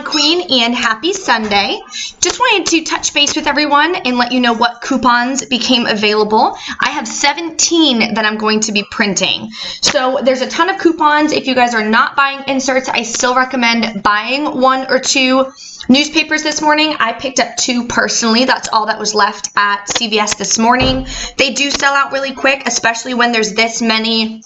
Queen, and happy Sunday. Just wanted to touch base with everyone and let you know what coupons became available. I have 17 that I'm going to be printing. So there's a ton of coupons. If you guys are not buying inserts, I still recommend buying 1 or 2 newspapers this morning. I picked up 2 personally. That's all that was left at CVS this morning. They do sell out really quick, especially when there's this many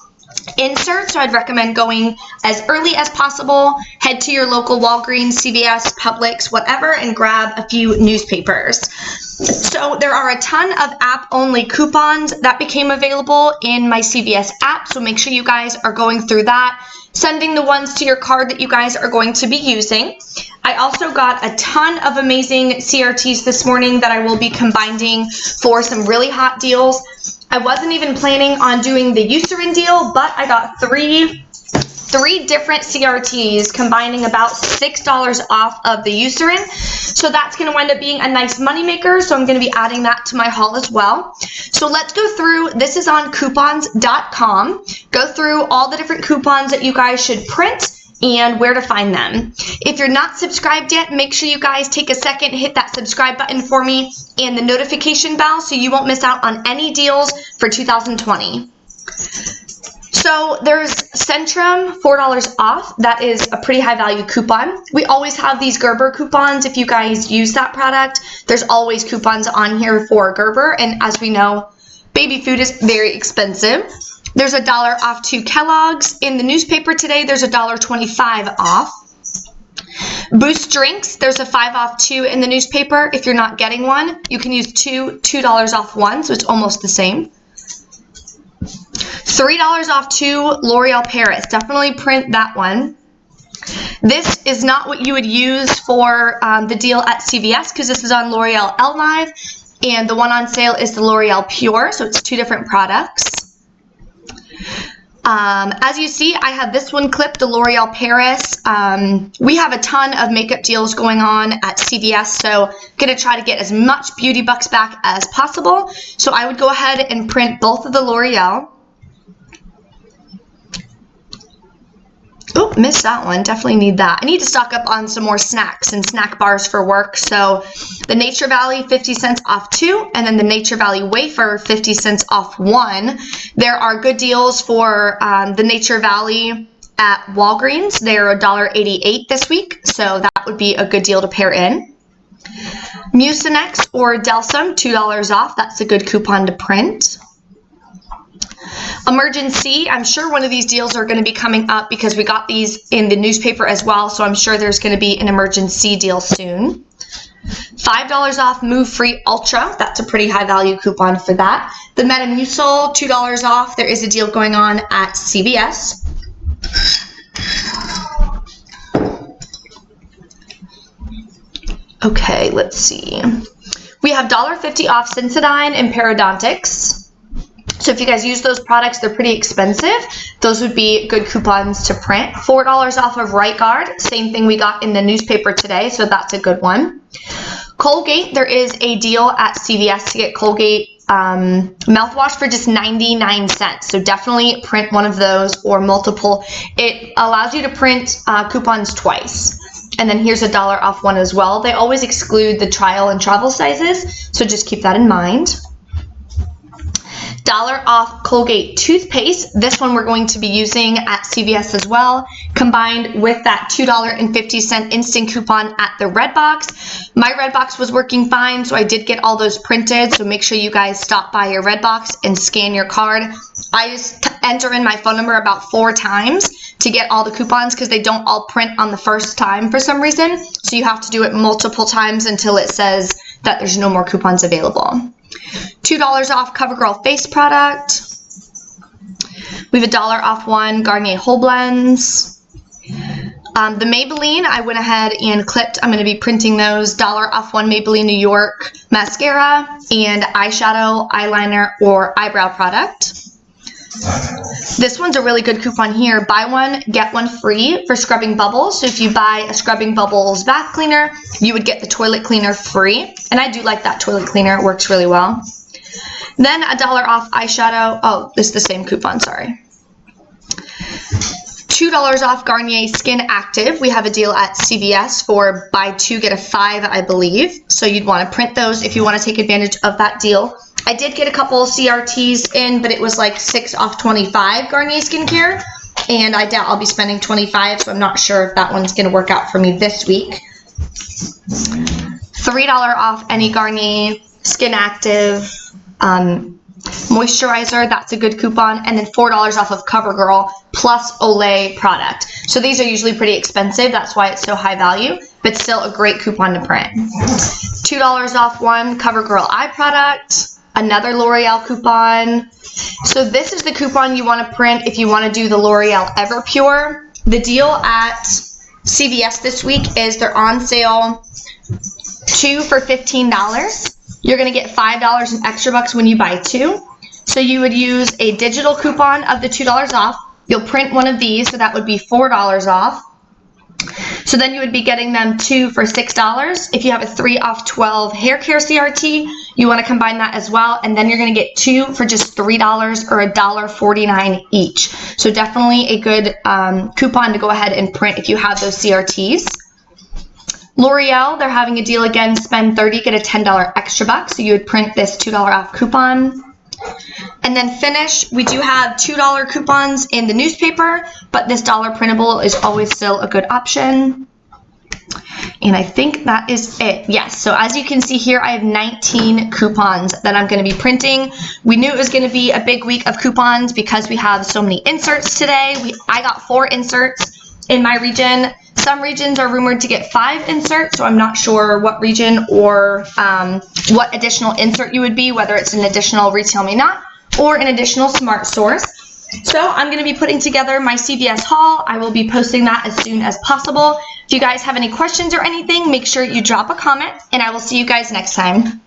inserts, so I'd recommend going as early as possible. Head to your local Walgreens, CVS, Publix, whatever, and grab a few newspapers. So there are a ton of app-only coupons that became available in my CVS app, so make sure you guys are going through that, sending the ones to your card that you guys are going to be using. I also got a ton of amazing CRTs this morning that I will be combining for some really hot deals. I wasn't even planning on doing the Eucerin deal, but I got three different CRTs combining about $6 off of the Eucerin. So that's going to wind up being a nice moneymaker. So I'm going to be adding that to my haul as well. So let's go through. This is on coupons.com. Go through all the different coupons that you guys should print and where to find them. If you're not subscribed yet, make sure you guys take a second, hit that subscribe button for me and the notification bell so you won't miss out on any deals for 2020. So there's Centrum, $4 off. That is a pretty high value coupon. We always have these Gerber coupons. If you guys use that product, there's always coupons on here for Gerber. And as we know, baby food is very expensive. There's $1 off 2 Kellogg's. In the newspaper today, there's $1.25 off. Boost drinks, there's a 5 off 2 in the newspaper. If you're not getting one, you can use $2 off 1, so it's almost the same. $3 off 2 L'Oreal Paris. Definitely print that one. This is not what you would use for the deal at CVS because this is on L'Oreal L Live, and the one on sale is the L'Oreal Pure, so it's 2 different products. As you see, I have this one clipped, the L'Oreal Paris. We have a ton of makeup deals going on at CVS, so I'm going to try to get as much beauty bucks back as possible. So I would go ahead and print both of the L'Oreal. Oh, missed that one. Definitely need that. I need to stock up on some more snacks and snack bars for work. So the Nature Valley, 50 cents off 2, and then the Nature Valley Wafer, 50 cents off 1. There are good deals for the Nature Valley at Walgreens. They're $1.88 this week, so that would be a good deal to pair in. Mucinex or Delsum, $2 off. That's a good coupon to print. Emergency, I'm sure one of these deals are going to be coming up because we got these in the newspaper as well, so I'm sure there's going to be an emergency deal soon. $5 off Move Free Ultra, that's a pretty high value coupon for that. The Metamucil, $2 off, there is a deal going on at CVS. Okay, let's see. We have $1.50 off Sensodyne and Parodontics. So if you guys use those products, they're pretty expensive. Those would be good coupons to print. $4 off of Right Guard. Same thing we got in the newspaper today, so that's a good one. Colgate, there is a deal at CVS to get Colgate mouthwash for just 99 cents. So definitely print one of those or multiple. It allows you to print coupons twice. And then here's $1 off 1 as well. They always exclude the trial and travel sizes, so just keep that in mind. $1 off Colgate toothpaste. This one we're going to be using at CVS as well, combined with that $2.50 instant coupon at the Redbox. My Redbox was working fine, so I did get all those printed, so make sure you guys stop by your Redbox and scan your card. I just enter in my phone number about 4 times to get all the coupons because they don't all print on the first time for some reason, so you have to do it multiple times until it says that there's no more coupons available. $2 off CoverGirl face product. We have $1 off 1 Garnier Whole Blends. The Maybelline, I went ahead and clipped. I'm going to be printing those. $1 off 1 Maybelline New York mascara and eyeshadow, eyeliner, or eyebrow product. This one's a really good coupon here. Buy one, get one free for scrubbing bubbles. So if you buy a scrubbing bubbles bath cleaner, you would get the toilet cleaner free. And I do like that toilet cleaner. It works really well. Then $1 off eyeshadow. Oh, this is the same coupon, sorry. $2 $2 off Garnier Skin Active. We have a deal at CVS for buy 2, get a 5, I believe. So you'd want to print those if you want to take advantage of that deal. I did get a couple CRTs in, but it was like 6 off 25 Garnier Skincare. And I doubt I'll be spending 25, so I'm not sure if that one's going to work out for me this week. $3 off any Garnier Skin Active moisturizer, that's a good coupon, and then $4 off of CoverGirl plus Olay product. So these are usually pretty expensive, that's why it's so high value, but still a great coupon to print. $2 off one CoverGirl eye product, another L'Oreal coupon. So this is the coupon you want to print if you want to do the L'Oreal Everpure. The deal at CVS this week is they're on sale 2 for $15. You're going to get $5 in extra bucks when you buy 2. So you would use a digital coupon of the $2 off. You'll print one of these, so that would be $4 off. So then you would be getting them 2 for $6. If you have a 3 off 12 hair care CRT, you want to combine that as well, and then you're going to get 2 for just $3 or $1.49 each. So definitely a good coupon to go ahead and print if you have those CRTs. L'Oreal, they're having a deal again, spend 30, get a $10 extra buck. So you would print this $2 off coupon. And then Finish, we do have $2 coupons in the newspaper, but this dollar printable is always still a good option. And I think that is it. Yes, so as you can see here, I have 19 coupons that I'm going to be printing. We knew it was going to be a big week of coupons because we have so many inserts today. I got 4 inserts in my region. Some regions are rumored to get 5 inserts, so I'm not sure what region or what additional insert you would be, whether it's an additional Retail Me Not or an additional Smart Source. So I'm going to be putting together my CVS haul. I will be posting that as soon as possible. If you guys have any questions or anything, make sure you drop a comment, and I will see you guys next time.